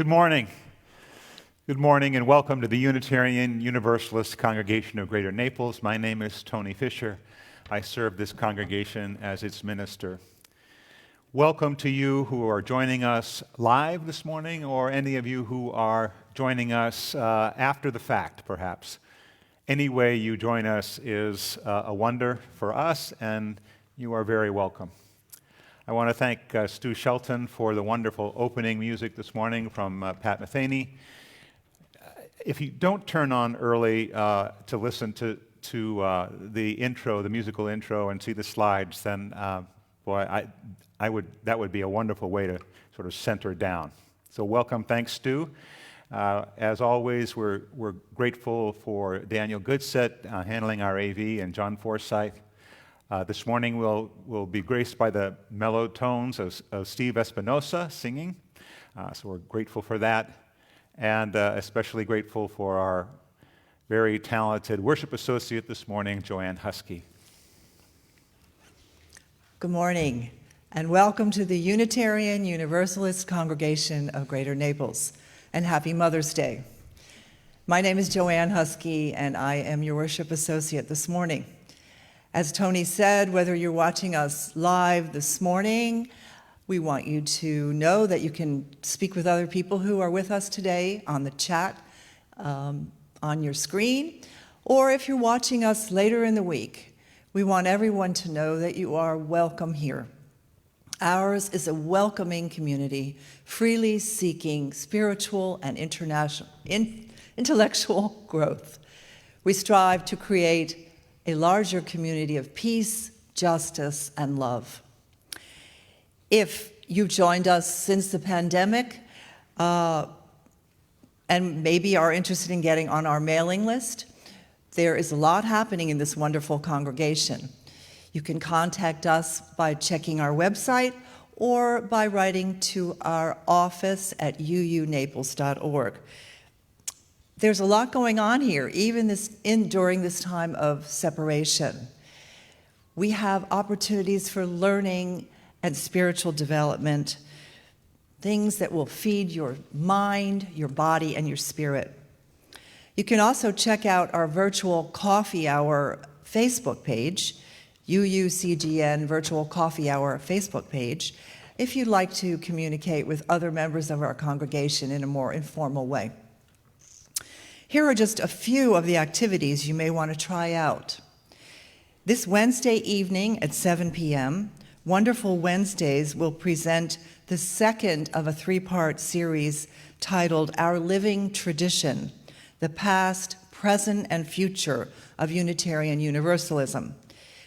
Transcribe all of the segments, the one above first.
Good morning. Good morning and welcome to the Unitarian Universalist Congregation of Greater Naples. My name is Tony Fisher. I serve this congregation as its minister. Welcome to you who are joining us live this morning, or any of you who are joining us after the fact, perhaps. Any way you join us is a wonder for us, and you are very welcome. I want to thank Stu Shelton for the wonderful opening music this morning from Pat Metheny. If you don't turn on early to listen to the intro, the musical intro, and see the slides, then that would be a wonderful way to sort of center down. So welcome, thanks Stu. As always, we're grateful for Daniel Goodset handling our AV and John Forsyth. This morning we'll be graced by the mellow tones of Steve Espinosa singing, so we're grateful for that, and especially grateful for our very talented worship associate this morning, Joanne Husky. Good morning, and welcome to the Unitarian Universalist Congregation of Greater Naples, and happy Mother's Day. My name is Joanne Husky, and I am your worship associate this morning. As Tony said, whether you're watching us live this morning, we want you to know that you can speak with other people who are with us today on the chat on your screen, or if you're watching us later in the week, we want everyone to know that you are welcome here. Ours is a welcoming community, freely seeking spiritual and intellectual growth. We strive to create a larger community of peace, justice, and love. If you've joined us since the pandemic and maybe are interested in getting on our mailing list, there is a lot happening in this wonderful congregation. You can contact us by checking our website or by writing to our office at uunaples.org. There's a lot going on here, even during this time of separation. We have opportunities for learning and spiritual development, things that will feed your mind, your body, and your spirit. You can also check out our virtual coffee hour Facebook page, UUCGN Virtual Coffee Hour Facebook page, if you'd like to communicate with other members of our congregation in a more informal way. Here are just a few of the activities you may want to try out. This Wednesday evening at 7 p.m., Wonderful Wednesdays will present the second of a three-part series titled Our Living Tradition, the Past, Present, and Future of Unitarian Universalism.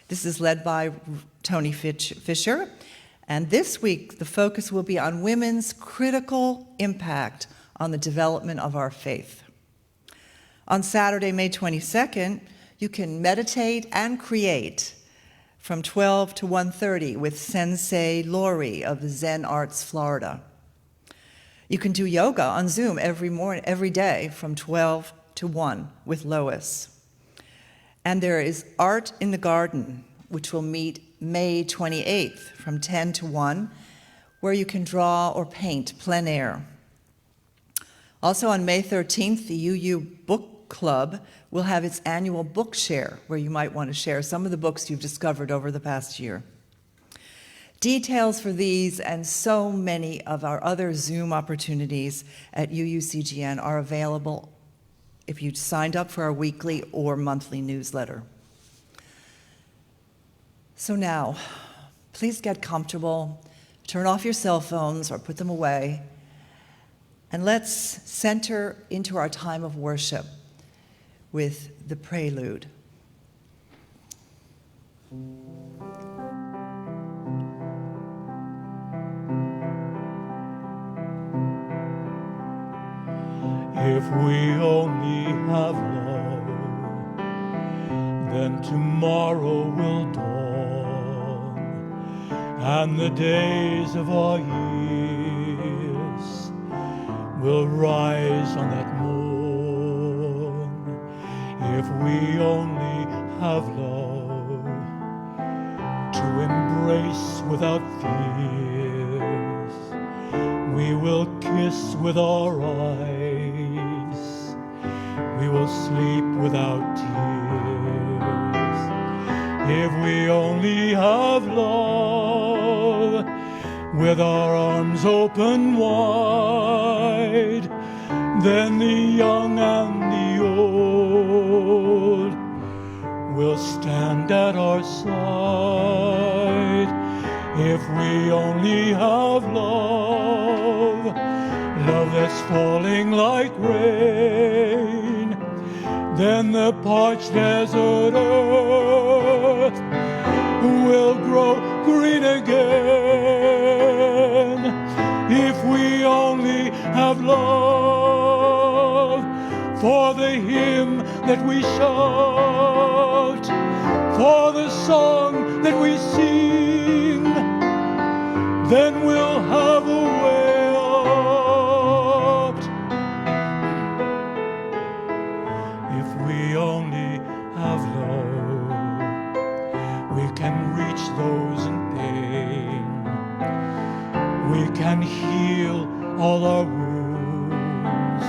This is led by Tony Fisher, and this week the focus will be on women's critical impact on the development of our faith. On Saturday, May 22nd, you can meditate and create from 12 to 1:30 with Sensei Lori of Zen Arts, Florida. You can do yoga on Zoom every day from 12 to 1 with Lois. And there is Art in the Garden, which will meet May 28th from 10 to 1, where you can draw or paint plein air. Also on May 13th, the UU Book Club will have its annual book share, where you might want to share some of the books you've discovered over the past year. Details for these and so many of our other Zoom opportunities at UUCGN are available if you signed up for our weekly or monthly newsletter. So now, please get comfortable, turn off your cell phones or put them away, and let's center into our time of worship with the prelude. If we only have love, then tomorrow will dawn, and the days of our years will rise on that morn. If we only have love to embrace without fears, We will kiss with our eyes. We will sleep without tears. If we only have love, with our arms open wide, then the young and the old will stand at our side. If we only have love, love that's falling like rain, then the parched desert earth will grow green again. If we only have love for the hymn that we shout, for the song that we sing, then we'll have a way out. If we only have love, we can reach those in pain. We can heal all our wounds.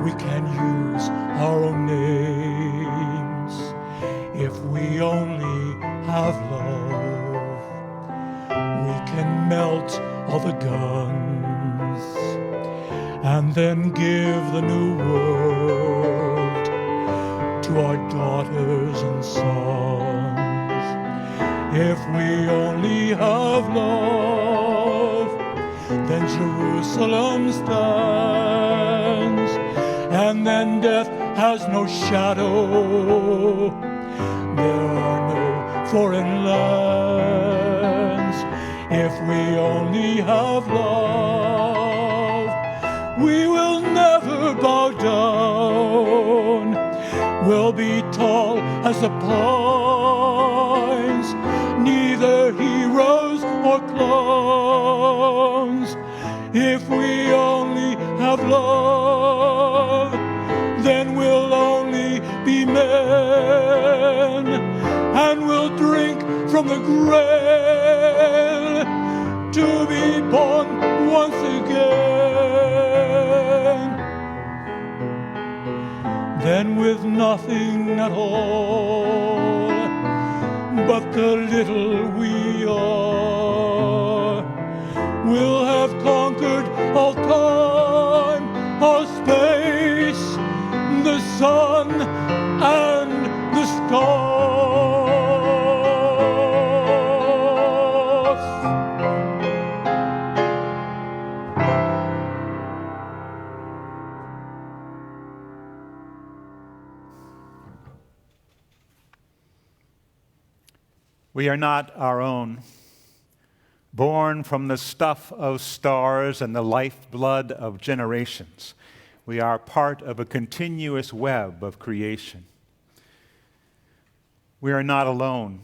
We can use our own names. If we only have love, we can melt all the guns and then give the new world to our daughters and sons. If we only have love, then Jerusalem stands, and then death has no shadow. There are no foreign lands. If we only have love, we will never bow down. We'll be tall as the pines, neither heroes or clowns. If we only have love, then we'll only be men, and we'll drink from the grail to be born once again. Then with nothing at all but the little we are, we'll have conquered all time, all space, the sun and the stars. We are not our own, born from the stuff of stars and the lifeblood of generations. We are part of a continuous web of creation. We are not alone.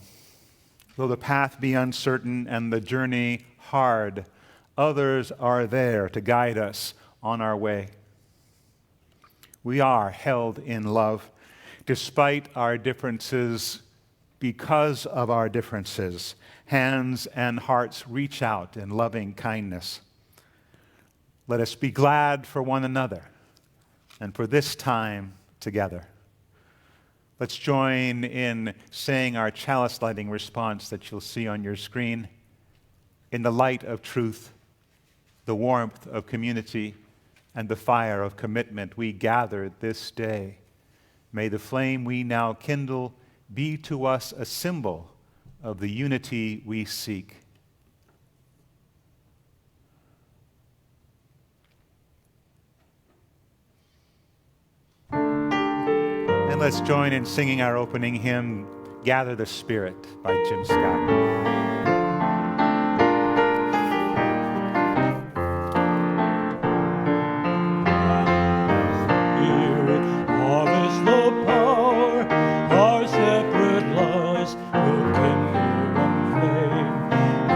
Though the path be uncertain and the journey hard, others are there to guide us on our way. We are held in love despite our differences. Because of our differences, hands and hearts reach out in loving kindness. Let us be glad for one another and for this time together. Let's join in saying our chalice lighting response that you'll see on your screen. In the light of truth, the warmth of community, and the fire of commitment we gather this day, may the flame we now kindle be to us a symbol of the unity we seek. And let's join in singing our opening hymn, Gather the Spirit, by Jim Scott.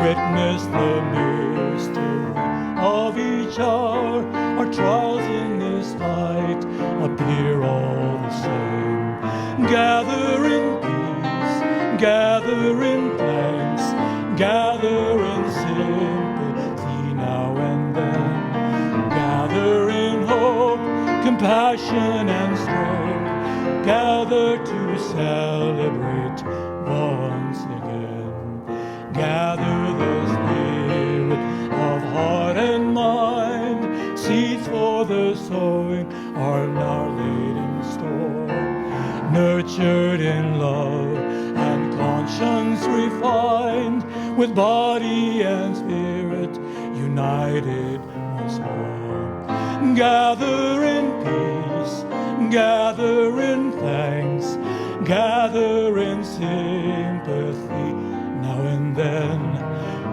Witness the mystery of each hour. Our trials in this light appear all the same. Gather in peace, gather in thanks, gather in sympathy now and then. compassion and strength, gather to celebrate once again. Gather the spirit of heart and mind, seeds for the sowing are now laid in store. Nurtured in love and conscience refined, with body and spirit united once more. Gather in peace, gather in thanks, gather in sympathy now and then.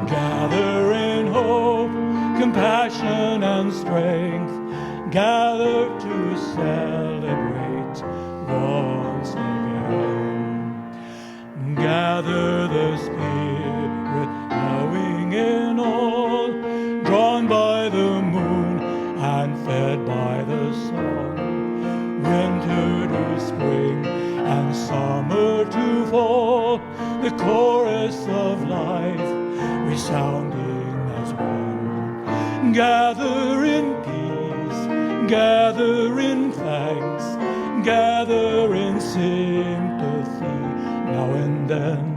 Gather in hope, compassion and strength, gather to celebrate once again. Gather the Spirit knowing in all, drawn by the moon and fed by the sun. Winter to spring and summer to fall, the chorus of life resounding as one. Gather in peace, gather in thanks, gather in sympathy now and then.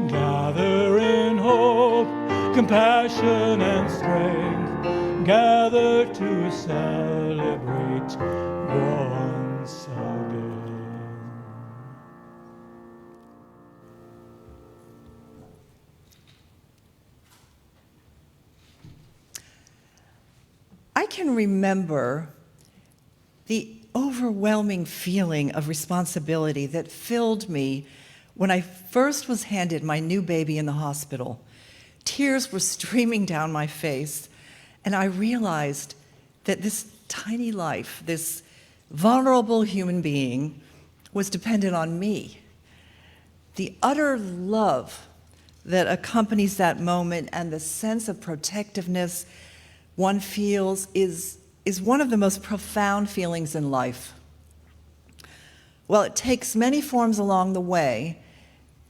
Gather in hope, compassion and strength, gather to celebrate once again. I can remember the overwhelming feeling of responsibility that filled me when I first was handed my new baby in the hospital. Tears were streaming down my face, and I realized that this tiny life, this vulnerable human being, was dependent on me. The utter love that accompanies that moment and the sense of protectiveness one feels is one of the most profound feelings in life. While it takes many forms along the way,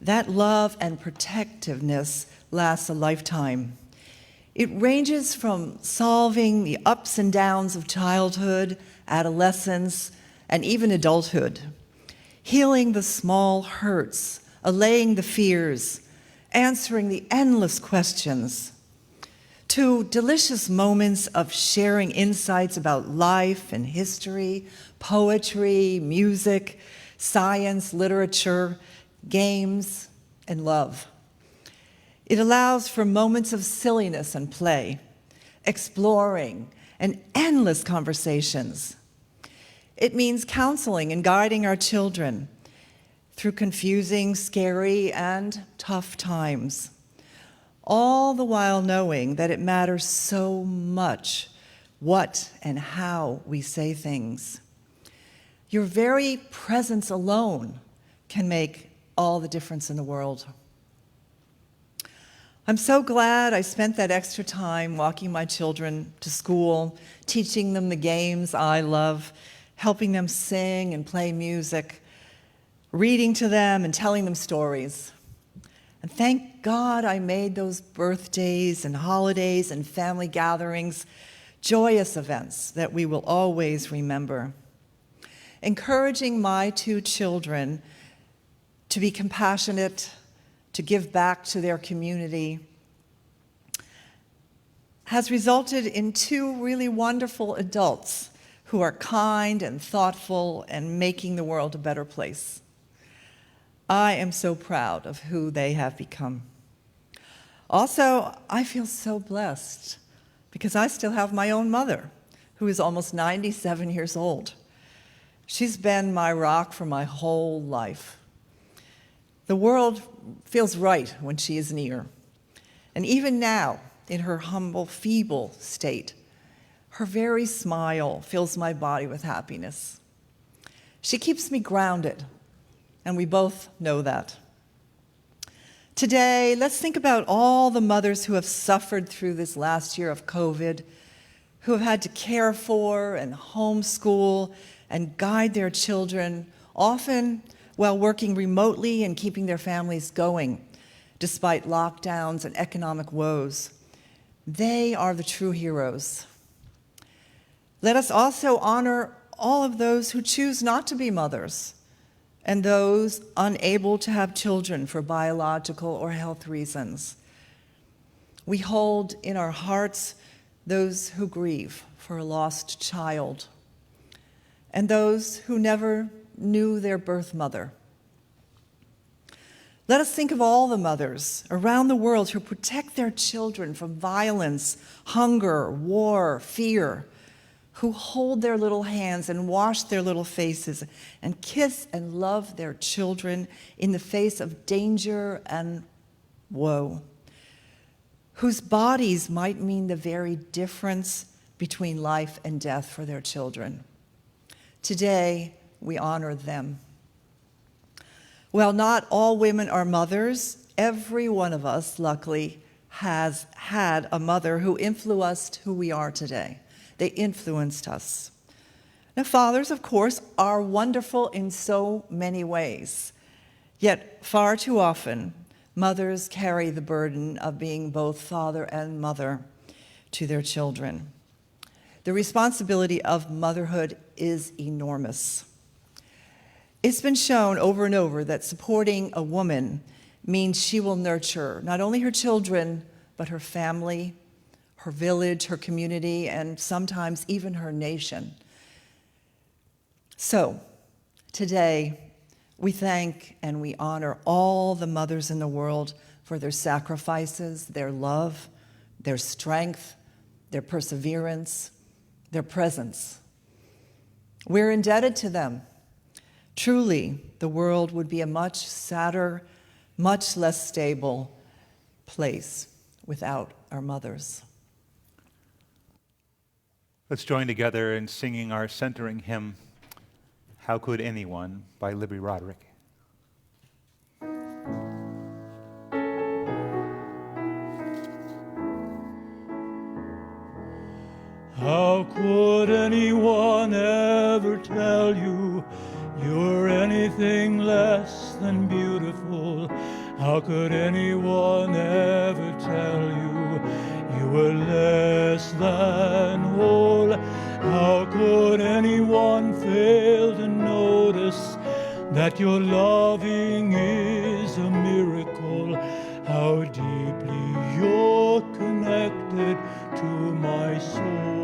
that love and protectiveness lasts a lifetime. It ranges from solving the ups and downs of childhood, adolescence, and even adulthood, healing the small hurts, allaying the fears, answering the endless questions, to delicious moments of sharing insights about life and history, poetry, music, science, literature, games, and love. It allows for moments of silliness and play, exploring, and endless conversations. It means counseling and guiding our children through confusing, scary, and tough times, all the while knowing that it matters so much what and how we say things. Your very presence alone can make all the difference in the world. I'm so glad I spent that extra time walking my children to school, teaching them the games I love, helping them sing and play music, reading to them and telling them stories. And thank God I made those birthdays and holidays and family gatherings joyous events that we will always remember. Encouraging my two children to be compassionate, to give back to their community, has resulted in two really wonderful adults who are kind and thoughtful and making the world a better place. I am so proud of who they have become. Also, I feel so blessed because I still have my own mother, who is almost 97 years old. She's been my rock for my whole life. The world feels right when she is near. And even now, in her humble, feeble state, her very smile fills my body with happiness. She keeps me grounded, and we both know that. Today, let's think about all the mothers who have suffered through this last year of COVID, who have had to care for and homeschool and guide their children, often while working remotely and keeping their families going, despite lockdowns and economic woes. They are the true heroes. Let us also honor all of those who choose not to be mothers and those unable to have children for biological or health reasons. We hold in our hearts those who grieve for a lost child and those who never knew their birth mother. Let us think of all the mothers around the world who protect their children from violence, hunger, war, fear, who hold their little hands and wash their little faces and kiss and love their children in the face of danger and woe, whose bodies might mean the very difference between life and death for their children. Today, we honor them. While not all women are mothers, every one of us, luckily, has had a mother who influenced who we are today. They influenced us. Now, fathers, of course, are wonderful in so many ways. Yet, far too often, mothers carry the burden of being both father and mother to their children. The responsibility of motherhood is enormous. It's been shown over and over that supporting a woman means she will nurture not only her children, but her family, her village, her community, and sometimes even her nation. So, today, we thank and we honor all the mothers in the world for their sacrifices, their love, their strength, their perseverance, their presence. We're indebted to them. Truly, the world would be a much sadder, much less stable place without our mothers. Let's join together in singing our centering hymn, How Could Anyone, by Libby Roderick. How could anyone ever tell you you're anything less than beautiful? How could anyone ever tell you you were less than whole? How could anyone fail to notice that your loving is a miracle? How deeply you're connected to my soul.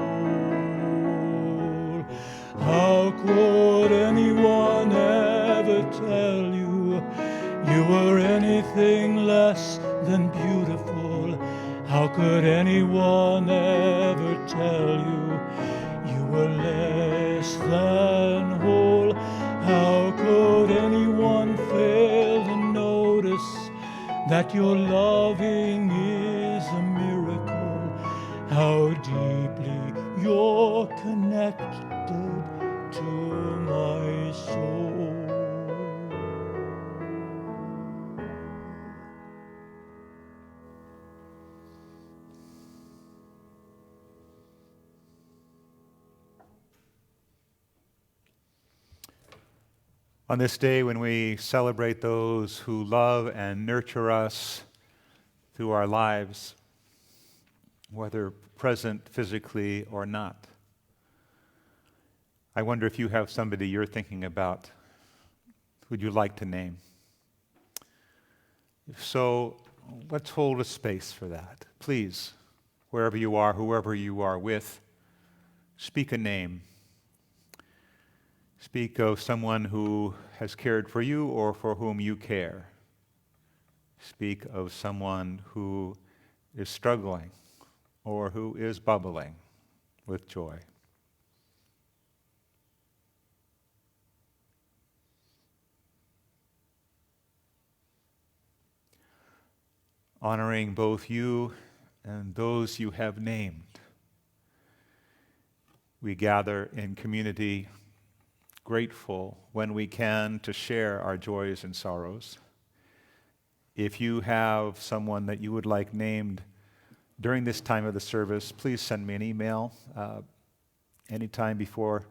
How could anyone ever tell you you were anything less than beautiful? How could anyone ever tell you you were less than whole? How could anyone fail to notice that your loving is a miracle? How deeply you're connected to my soul. On this day when we celebrate those who love and nurture us through our lives, whether present physically or not, I wonder if you have somebody you're thinking about who'd you like to name. If so, let's hold a space for that. Please, wherever you are, whoever you are with, speak a name. Speak of someone who has cared for you or for whom you care. Speak of someone who is struggling or who is bubbling with joy. Honoring both you and those you have named, we gather in community, grateful when we can to share our joys and sorrows. If you have someone that you would like named during this time of the service, please send me an email anytime before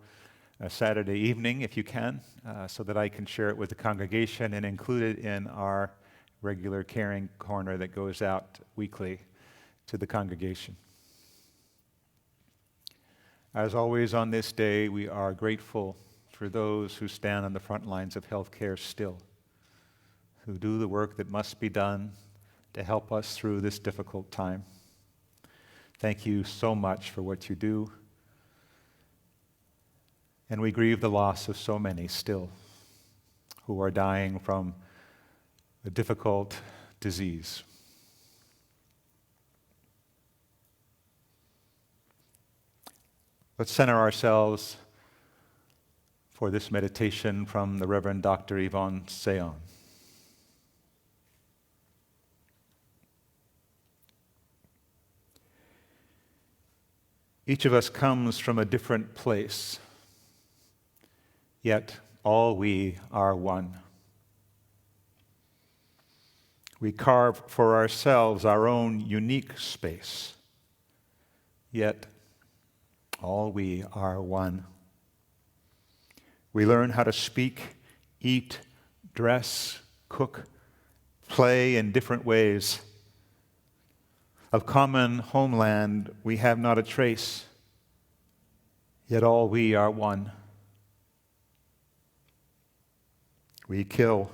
Saturday evening, if you can, so that I can share it with the congregation and include it in our regular caring corner that goes out weekly to the congregation. As always on this day, we are grateful for those who stand on the front lines of healthcare still, who do the work that must be done to help us through this difficult time. Thank you so much for what you do. And we grieve the loss of so many still who are dying from a difficult disease. Let's center ourselves for this meditation from the Reverend Dr. Yvonne Seon. Each of us comes from a different place, yet all we are one. We carve for ourselves our own unique space, yet all we are one. We learn how to speak, eat, dress, cook, play in different ways. Of common homeland we have not a trace, yet all we are one. We kill,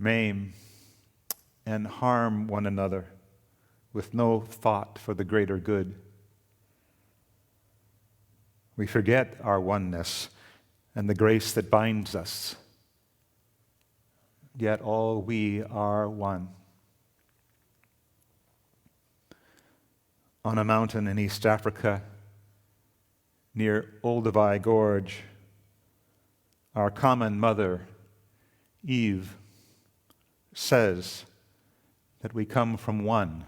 maim, and harm one another with no thought for the greater good. We forget our oneness and the grace that binds us, yet all we are one. On a mountain in East Africa, near Olduvai Gorge, our common mother, Eve, says that we come from one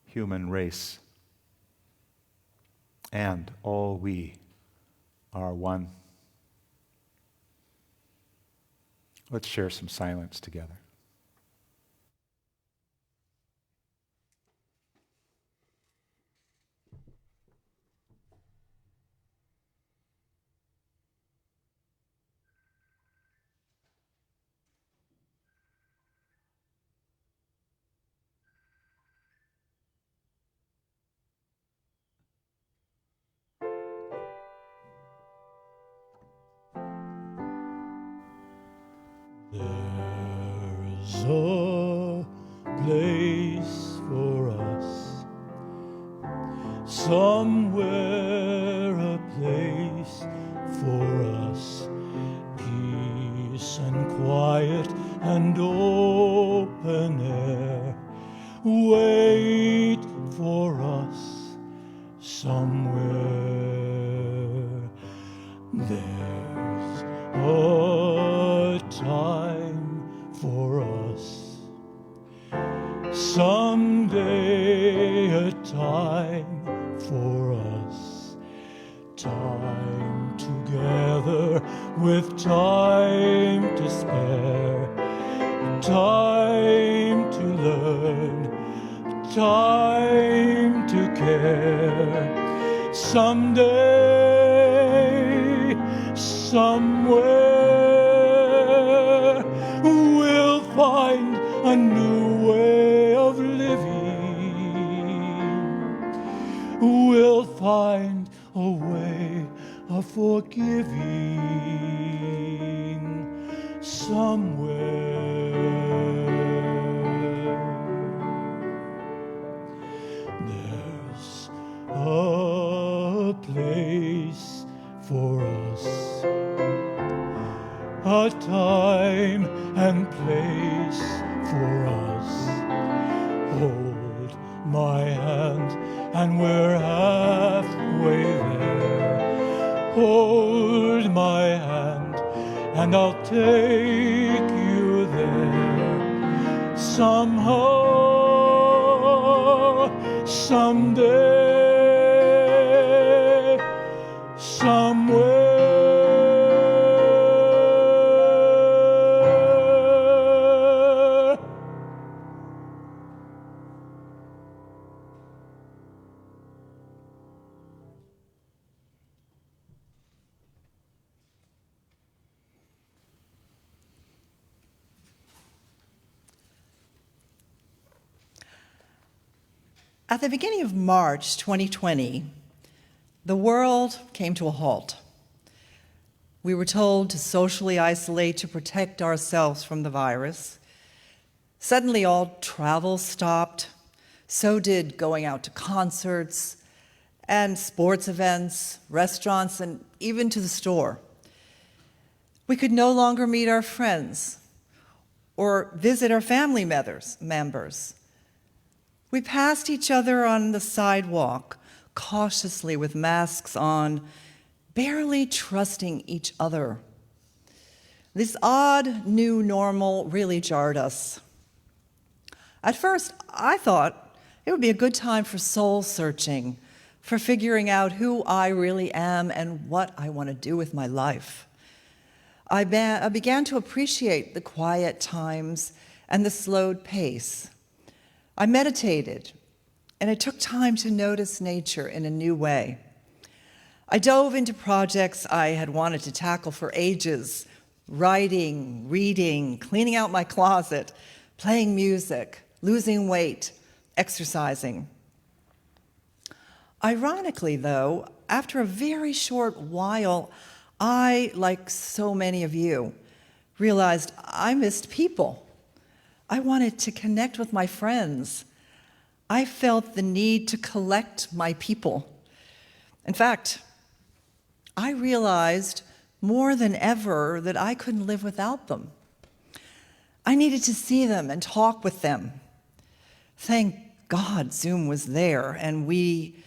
human race, and all we are one. Let's share some silence together. There's a place for us, somewhere a place for us, peace and quiet and open air, wait for us somewhere. There's a time for us, someday a time for us, time together with time to spare, time to learn, time to care. Someday, somewhere, we'll find a new way of living. We'll find a way of forgiving somewhere. There's a place for us, a time and place for us. Hold my hand and we're halfway there. Hold my hand and I'll take you there. Somehow, someday, somewhere. At the beginning of March 2020, The world came to a halt. We were told to socially isolate to protect ourselves from the virus. Suddenly, all travel stopped. So did going out to concerts and sports events, restaurants, and even to the store. We could no longer meet our friends or visit our family members. We passed each other on the sidewalk, cautiously with masks on, barely trusting each other. This odd new normal really jarred us. At first, I thought it would be a good time for soul searching, for figuring out who I really am and what I want to do with my life. I began to appreciate the quiet times and the slowed pace. I meditated, and it took time to notice nature in a new way. I dove into projects I had wanted to tackle for ages: writing, reading, cleaning out my closet, playing music, losing weight, exercising. Ironically, though, after a very short while, I, like so many of you, realized I missed people. I wanted to connect with my friends. I felt the need to collect my people. In fact, I realized more than ever that I couldn't live without them. I needed to see them and talk with them. Thank God Zoom was there, and we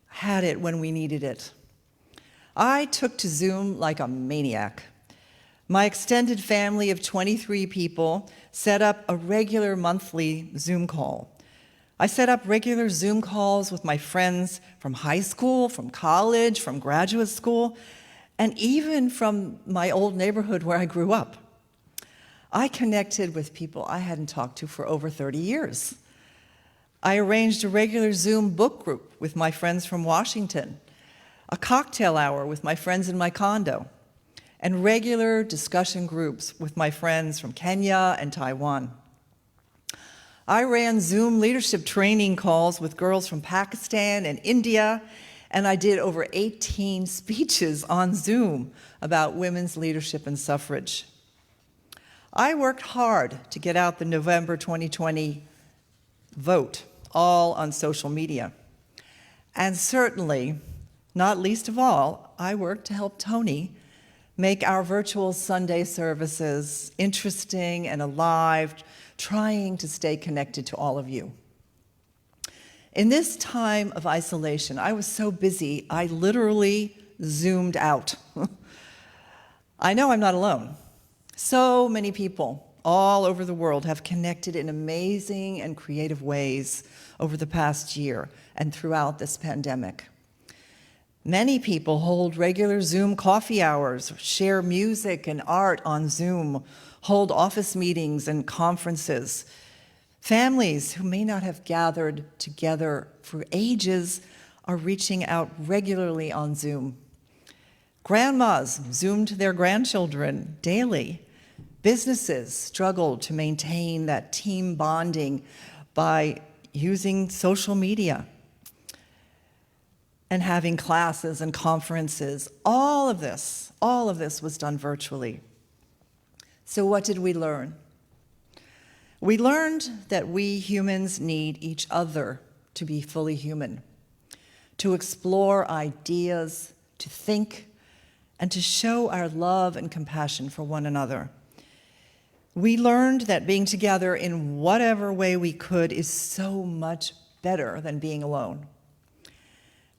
had it when we needed it. I took to Zoom like a maniac. My extended family of 23 people set up a regular monthly Zoom call. I set up regular Zoom calls with my friends from high school, from college, from graduate school, and even from my old neighborhood where I grew up. I connected with people I hadn't talked to for over 30 years. I arranged a regular Zoom book group with my friends from Washington, a cocktail hour with my friends in my condo, and regular discussion groups with my friends from Kenya and Taiwan. I ran Zoom leadership training calls with girls from Pakistan and India, and I did over 18 speeches on Zoom about women's leadership and suffrage. I worked hard to get out the November 2020 vote, all on social media. And certainly, not least of all, I worked to help Tony make our virtual Sunday services interesting and alive, trying to stay connected to all of you. In this time of isolation, I was so busy, I literally zoomed out. I know I'm not alone. So many people all over the world have connected in amazing and creative ways over the past year and throughout this pandemic. Many people hold regular Zoom coffee hours, share music and art on Zoom, hold office meetings and conferences. Families who may not have gathered together for ages are reaching out regularly on Zoom. Grandmas Zoomed their grandchildren daily. Businesses struggled to maintain that team bonding by using social media and having classes and conferences. All of this was done virtually. So what did we learn? We learned that we humans need each other to be fully human, to explore ideas, to think, and to show our love and compassion for one another. We learned that being together in whatever way we could is so much better than being alone.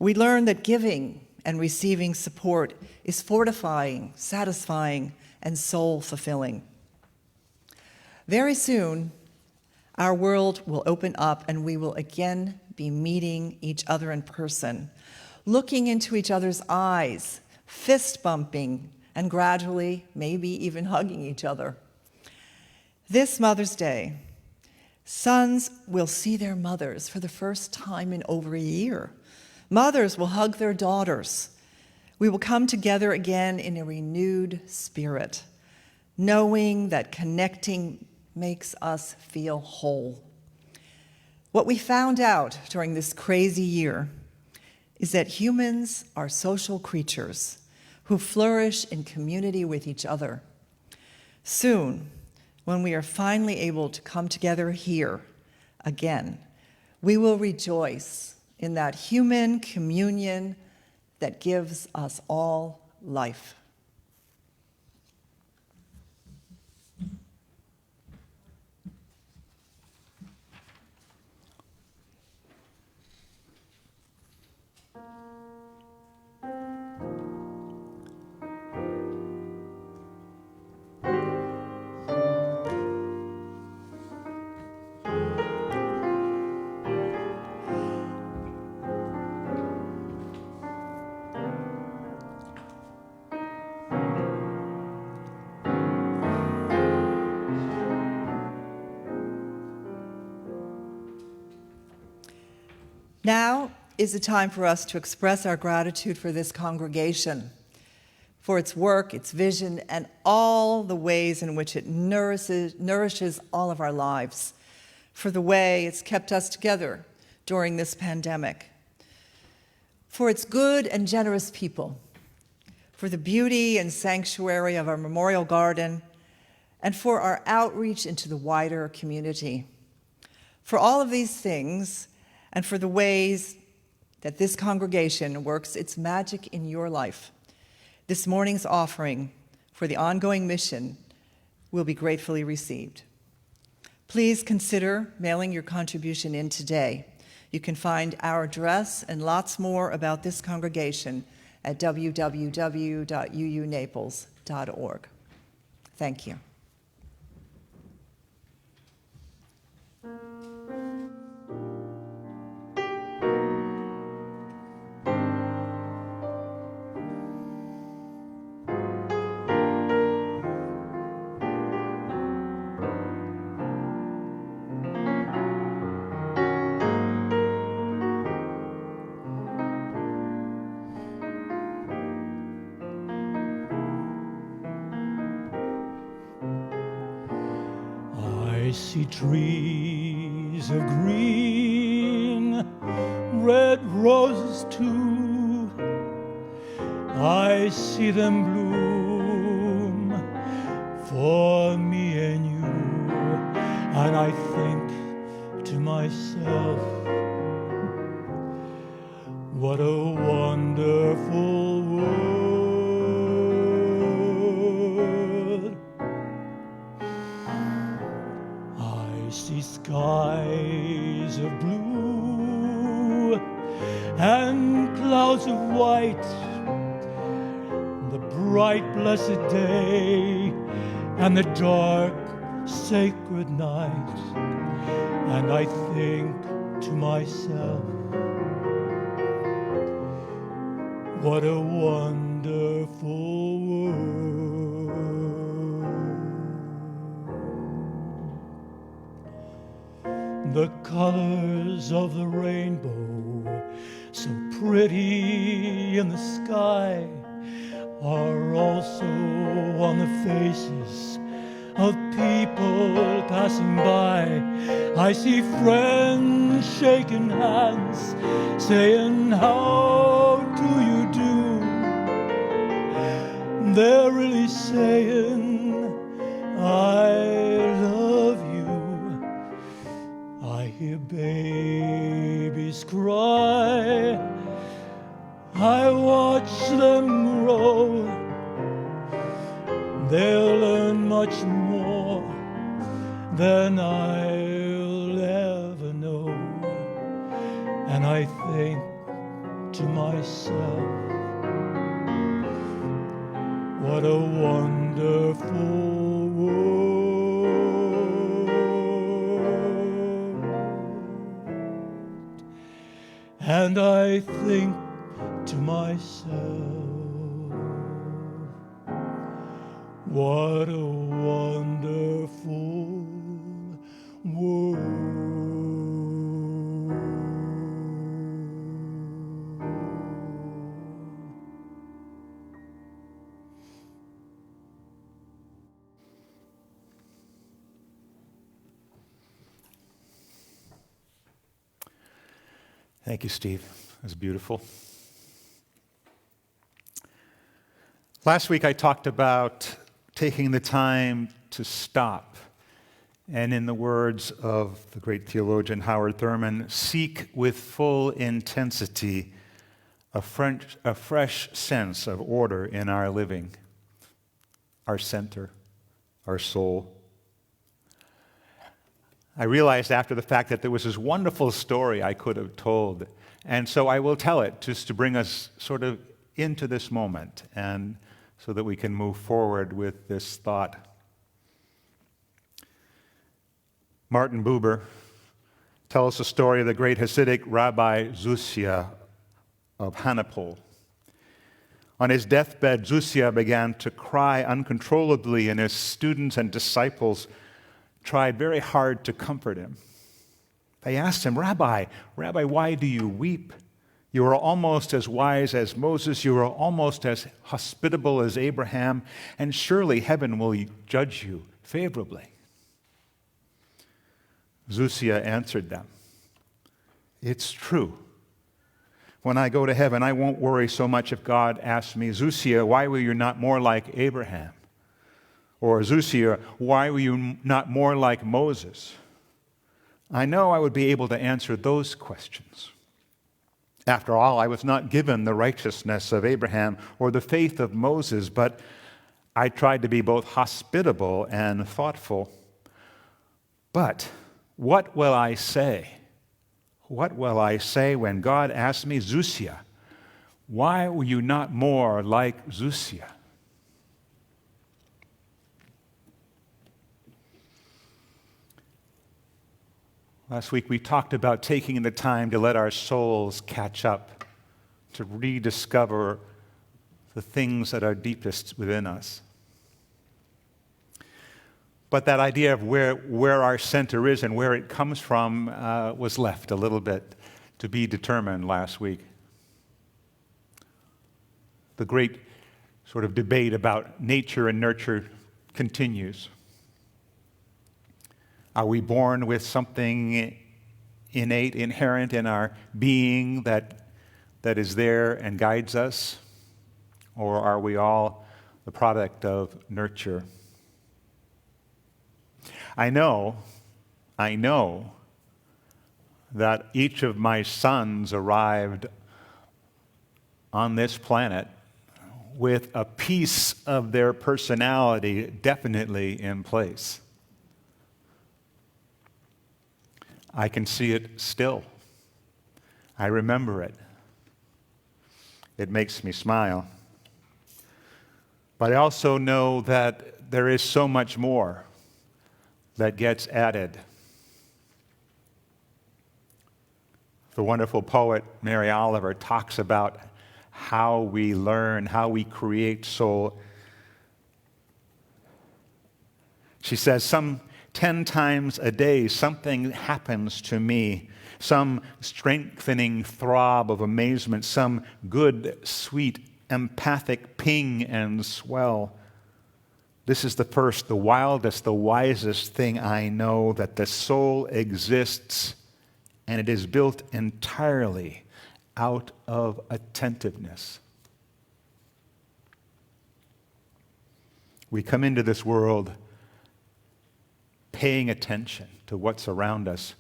We learned that giving and receiving support is fortifying, satisfying, and soul-fulfilling. Very soon, our world will open up and we will again be meeting each other in person, looking into each other's eyes, fist bumping, and gradually, maybe even hugging each other. This Mother's Day, sons will see their mothers for the first time in over a year. Mothers will hug their daughters. We will come together again in a renewed spirit, knowing that connecting makes us feel whole. What we found out during this crazy year is that humans are social creatures who flourish in community with each other. Soon, when we are finally able to come together here again, we will rejoice in that human communion that gives us all life. Now is the time for us to express our gratitude for this congregation, for its work, its vision, and all the ways in which it nourishes all of our lives, for the way it's kept us together during this pandemic, for its good and generous people, for the beauty and sanctuary of our memorial garden, and for our outreach into the wider community. For all of these things, and for the ways that this congregation works its magic in your life, this morning's offering for the ongoing mission will be gratefully received. Please consider mailing your contribution in today. You can find our address and lots more about this congregation at www.uunaples.org. Thank you. I see trees of green, red roses too. I see them bloom for me and you. And I think to myself, what a wonderful world. I see skies of blue and clouds of white, the bright blessed day and the dark sacred night. And I think to myself, what a wonderful world. The colors of the rainbow, so pretty in the sky, are also on the faces of people passing by. I see friends shaking hands, saying, how do you do? They're really saying, I love you. I hear babies cry, I watch them grow. They'll learn much more than I'll ever know. And I think to myself, what a wonderful world. And I think to myself, what a wonderful world. Thank you, Steve. That's beautiful. Last week I talked about taking the time to stop, and in the words of the great theologian Howard Thurman, seek with full intensity a fresh sense of order in our living, our center, our soul. I realized after the fact that there was this wonderful story I could have told, and so I will tell it just to bring us sort of into this moment and so that we can move forward with this thought. Martin Buber tells the story of the great Hasidic Rabbi Zusia of Hanipol. On his deathbed, Zusia began to cry uncontrollably, and his students and disciples tried very hard to comfort him. They asked him, Rabbi, why do you weep? You are almost as wise as Moses. You are almost as hospitable as Abraham, and surely heaven will judge you favorably. Zusia answered them, it's true. When I go to heaven, I won't worry so much if God asks me, Zusia, why were you not more like Abraham? Or Zusia, why were you not more like Moses? I know I would be able to answer those questions. After all, I was not given the righteousness of Abraham or the faith of Moses, but I tried to be both hospitable and thoughtful. But what will I say? What will I say when God asks me, Zusia, why were you not more like Zusia? Last week we talked about taking the time to let our souls catch up, to rediscover the things that are deepest within us. But that idea of where our center is and where it comes from was left a little bit to be determined last week. The great sort of debate about nature and nurture continues. Are we born with something innate, inherent in our being that is there and guides us? Or are we all the product of nurture? I know that each of my sons arrived on this planet with a piece of their personality definitely in place. I can see it still. I remember it. It makes me smile. But I also know that there is so much more that gets added. The wonderful poet Mary Oliver talks about how we learn, how we create soul. She says, some 10 times a day, something happens to me, some strengthening throb of amazement, some good, sweet, empathic ping and swell. This is the first, the wildest, the wisest thing I know, that the soul exists, and it is built entirely out of attentiveness. We come into this world paying attention to what's around us,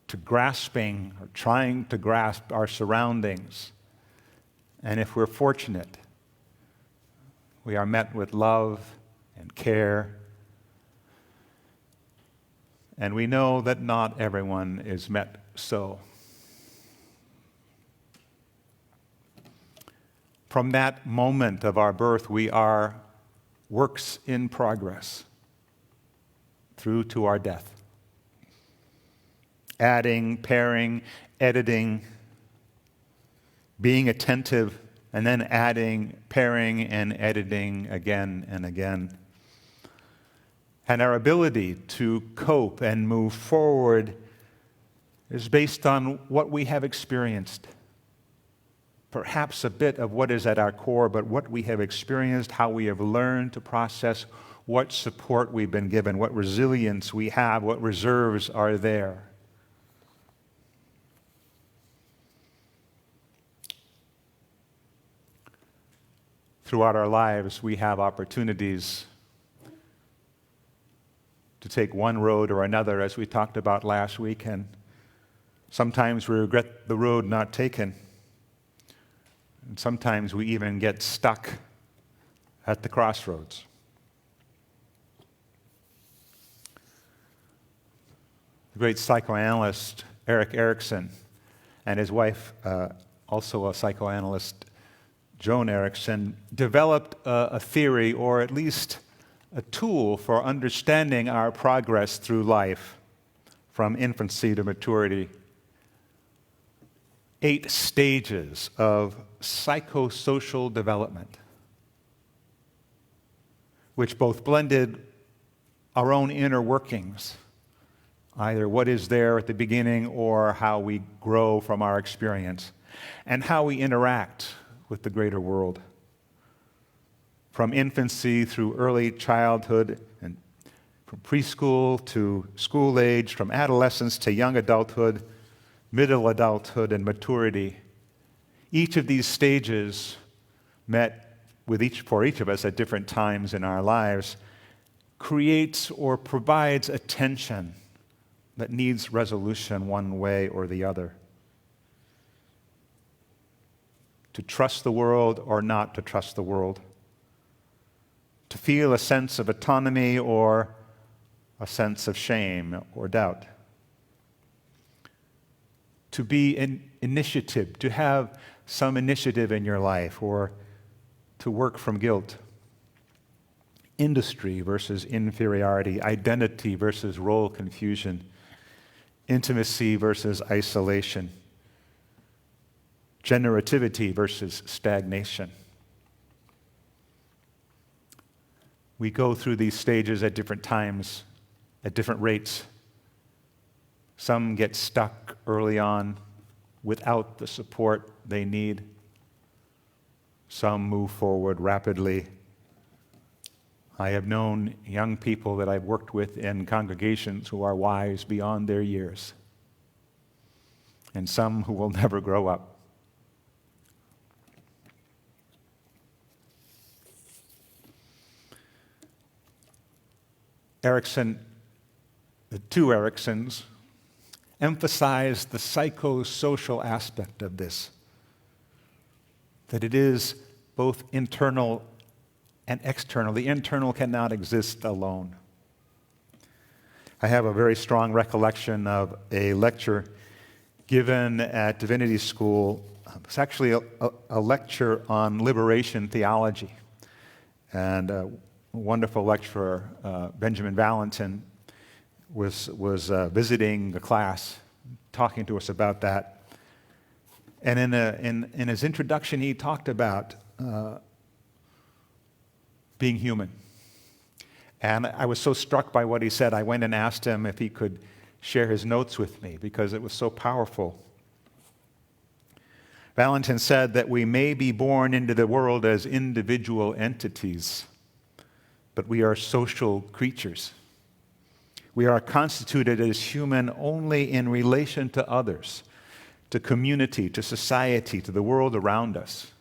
to grasping or trying to grasp our surroundings. And if we're fortunate, we are met with love and care. And we know that not everyone is met so. From that moment of our birth, we are works in progress through to our death. Adding, pairing, editing, being attentive, and then adding, pairing, and editing again and again. And our ability to cope and move forward is based on what we have experienced. Perhaps a bit of what is at our core, but what we have experienced, how we have learned to process, what support we've been given, what resilience we have, what reserves are there. throughout our lives, we have opportunities to take one road or another, as we talked about last week, and sometimes we regret the road not taken. And sometimes we even get stuck at the crossroads. The great psychoanalyst Erik Erikson and his wife, also a psychoanalyst, Joan Erickson, developed a theory, or at least a tool for understanding our progress through life from infancy to maturity. 8 stages of psychosocial development, which both blended our own inner workings, either what is there at the beginning or how we grow from our experience, and how we interact with the greater world. From infancy through early childhood, and from preschool to school age, from adolescence to young adulthood, middle adulthood, and maturity. Each of these stages met for each of us at different times in our lives creates or provides a tension that needs resolution one way or the other. To trust the world or not to trust the world. To feel a sense of autonomy or a sense of shame or doubt. To be an initiative, to have some initiative in your life, or to work from guilt. Industry versus inferiority, identity versus role confusion, intimacy versus isolation, generativity versus stagnation. We go through these stages at different times, at different rates. Some get stuck early on without the support they need. Some move forward rapidly. I have known young people that I've worked with in congregations who are wise beyond their years, and some who will never grow up. Erikson, the two Eriksons, emphasized the psychosocial aspect of this, that it is both internal and external. The internal cannot exist alone. I have a very strong recollection of a lecture given at Divinity School. It's actually a lecture on liberation theology. And a wonderful lecturer, Benjamin Valentin, was visiting the class, talking to us about that. And in his introduction, he talked about being human. And I was so struck by what he said, I went and asked him if he could share his notes with me because it was so powerful. Valentin said that we may be born into the world as individual entities, but we are social creatures. We are constituted as human only in relation to others, to community, to society, to the world around us.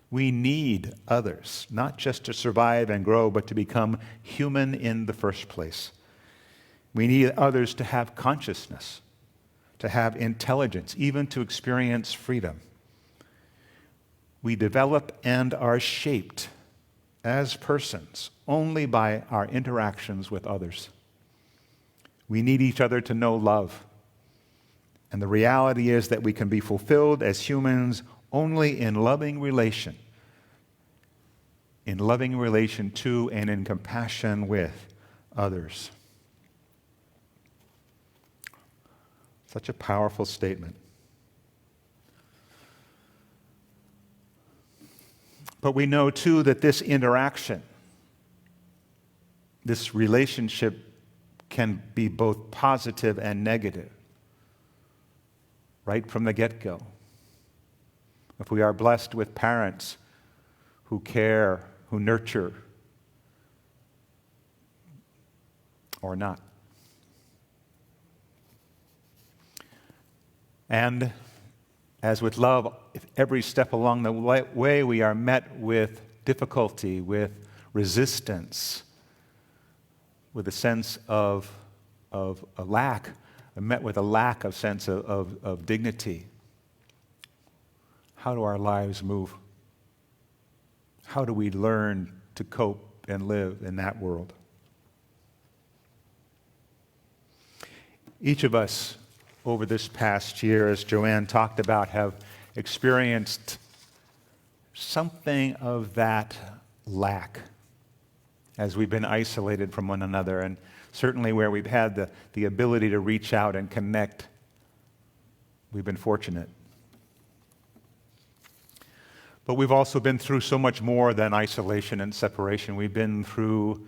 We need others, not just to survive and grow, but to become human in the first place. We need others to have consciousness, to have intelligence, even to experience freedom. We develop and are shaped as persons only by our interactions with others. We need each other to know love. And the reality is that we can be fulfilled as humans only in loving relation to and in compassion with others. Such a powerful statement. But we know too that this interaction, this relationship, can be both positive and negative, right from the get-go. If we are blessed with parents who care, who nurture, or not. And as with love, if every step along the way we are met with difficulty, with resistance, with a sense of a lack, met with a lack of sense of dignity. How do our lives move? How do we learn to cope and live in that world? Each of us over this past year, as Joanne talked about, have experienced something of that lack as we've been isolated from one another, and certainly where we've had the ability to reach out and connect, we've been fortunate. But we've also been through so much more than isolation and separation. We've been through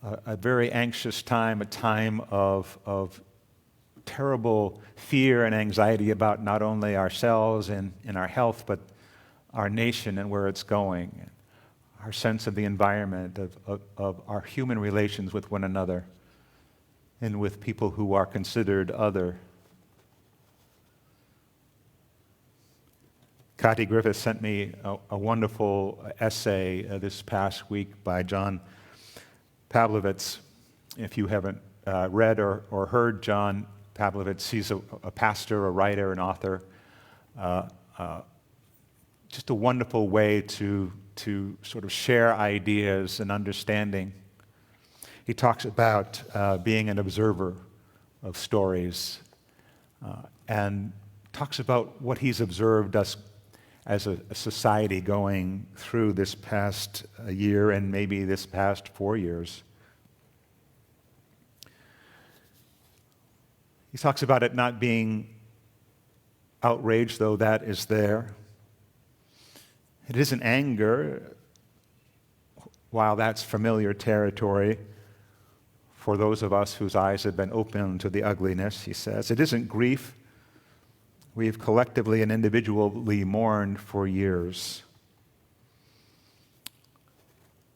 a very anxious time, a time of terrible fear and anxiety about not only ourselves and our health, but our nation and where it's going, our sense of the environment, of our human relations with one another and with people who are considered other. Kathy Griffith sent me a wonderful essay this past week by John Pavlovitz. If you haven't read or heard John Pavlovitz, he's a pastor, a writer, an author. Just a wonderful way to sort of share ideas and understanding. He talks about being an observer of stories and talks about what he's observed us as a society going through this past year and maybe this past 4 years. He talks about it not being outrage, though that is there. It isn't anger, while that's familiar territory for those of us whose eyes have been opened to the ugliness, he says. It isn't grief. We've collectively and individually mourned for years.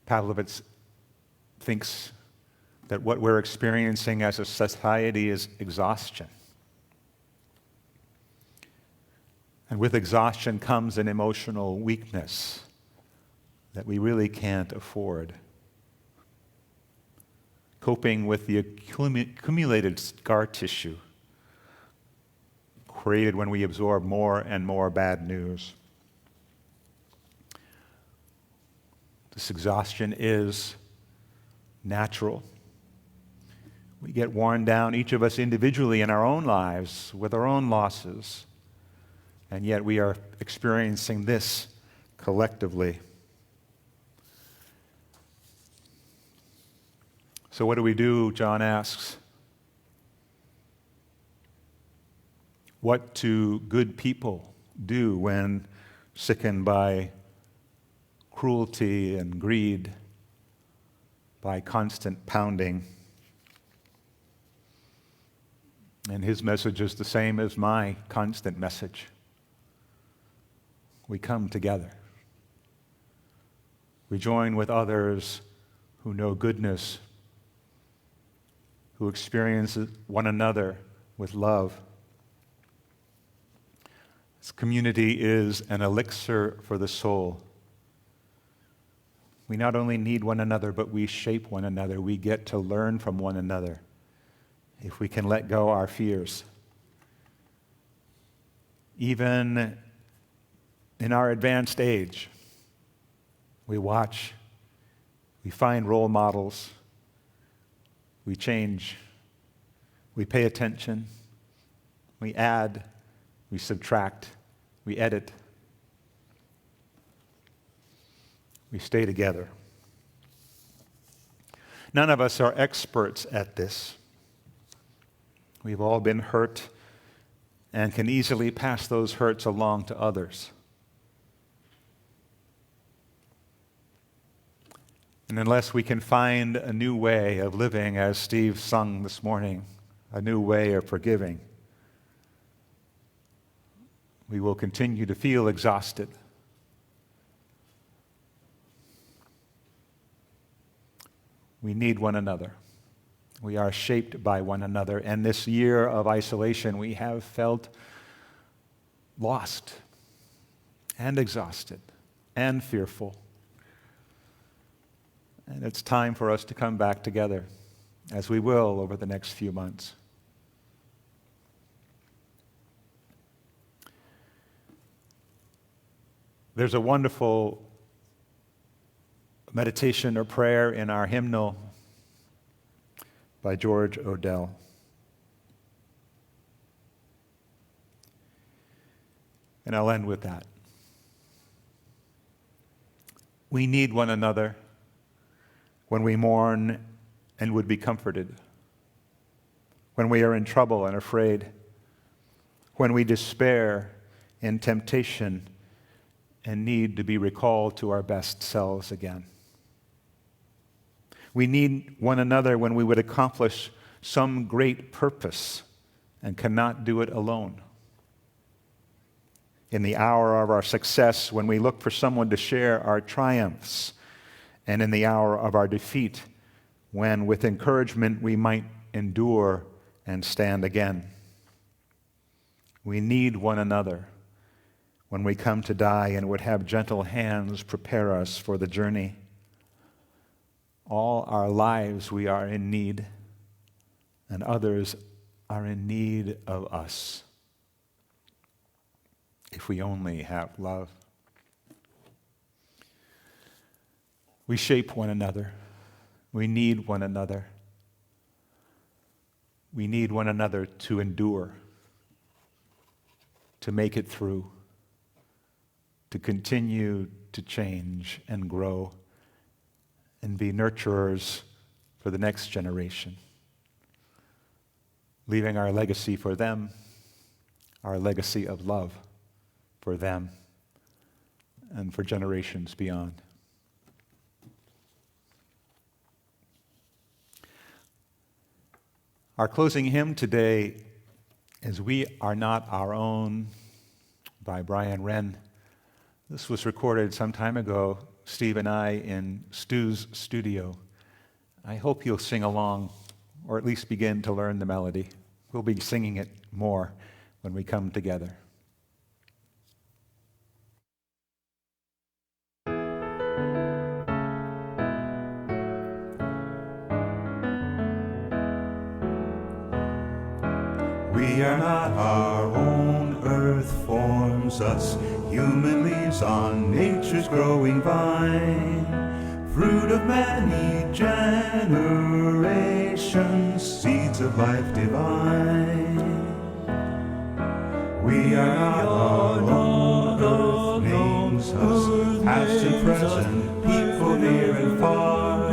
Pavlovitz thinks that what we're experiencing as a society is exhaustion. And with exhaustion comes an emotional weakness that we really can't afford. Coping with the accumulated scar tissue created when we absorb more and more bad news. This exhaustion is natural. We get worn down, each of us individually in our own lives, with our own losses, and yet we are experiencing this collectively. So what do we do, John asks? What do good people do when sickened by cruelty and greed, by constant pounding? And his message is the same as my constant message. We come together. We join with others who know goodness, who experience one another with love. This community is an elixir for the soul. We not only need one another, but we shape one another. We get to learn from one another if we can let go our fears. Even in our advanced age, we watch, we find role models, we change, we pay attention, we add, we subtract, we edit, we stay together. None of us are experts at this. We've all been hurt and can easily pass those hurts along to others. And unless we can find a new way of living, as Steve sung this morning, a new way of forgiving, we will continue to feel exhausted. We need one another. We are shaped by one another. And this year of isolation, we have felt lost and exhausted. and fearful. And it's time for us to come back together, as we will over the next few months. There's a wonderful meditation or prayer in our hymnal by George Odell. And I'll end with that. We need one another when we mourn and would be comforted, when we are in trouble and afraid, when we despair in temptation and need to be recalled to our best selves again. We need one another when we would accomplish some great purpose and cannot do it alone. In the hour of our success, when we look for someone to share our triumphs, and in the hour of our defeat, when with encouragement we might endure and stand again. We need one another when we come to die and would have gentle hands prepare us for the journey. All our lives we are in need, and others are in need of us, if we only have love. We shape one another. We need one another. We need one another to endure, to make it through, to continue to change and grow and be nurturers for the next generation, leaving our legacy for them, our legacy of love for them and for generations beyond. Our closing hymn today is "We Are Not Our Own" by Brian Wren. This was recorded some time ago, Steve and I, in Stu's studio. I hope you'll sing along, or at least begin to learn the melody. We'll be singing it more when we come together. We are not our own, earth forms us, human leaves on nature's growing vine, fruit of many generations, seeds of life divine. We are not our own, earth names us, past and present, people near and far,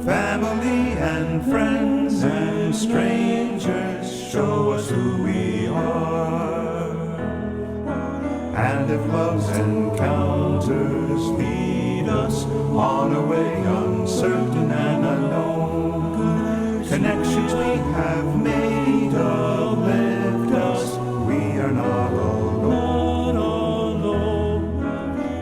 family and friends and strangers show us who we are. And if love's encounters lead us on a way uncertain and unknown, connections we have made uplift us. We are not alone.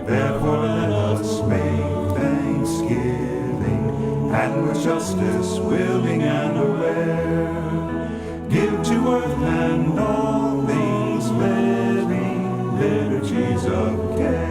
Therefore let us make thanksgiving, and with justice willing and aware, give to earth and all things living liturgies of care.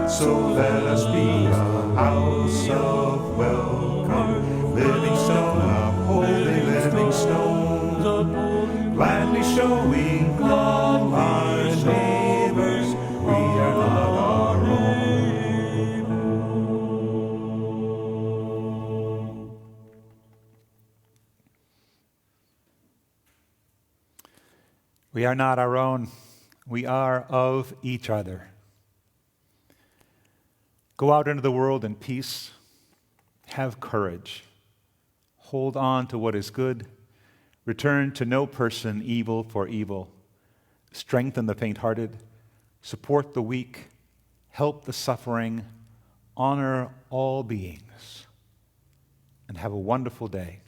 So let us be a house of welcome, living stone, upholding living stone, gladly showing all our neighbors we are not our own. We are not our own. We are of each other. Go out into the world in peace. Have courage. Hold on to what is good. Return to no person evil for evil. Strengthen the faint-hearted. Support the weak. Help the suffering. Honor all beings. And have a wonderful day.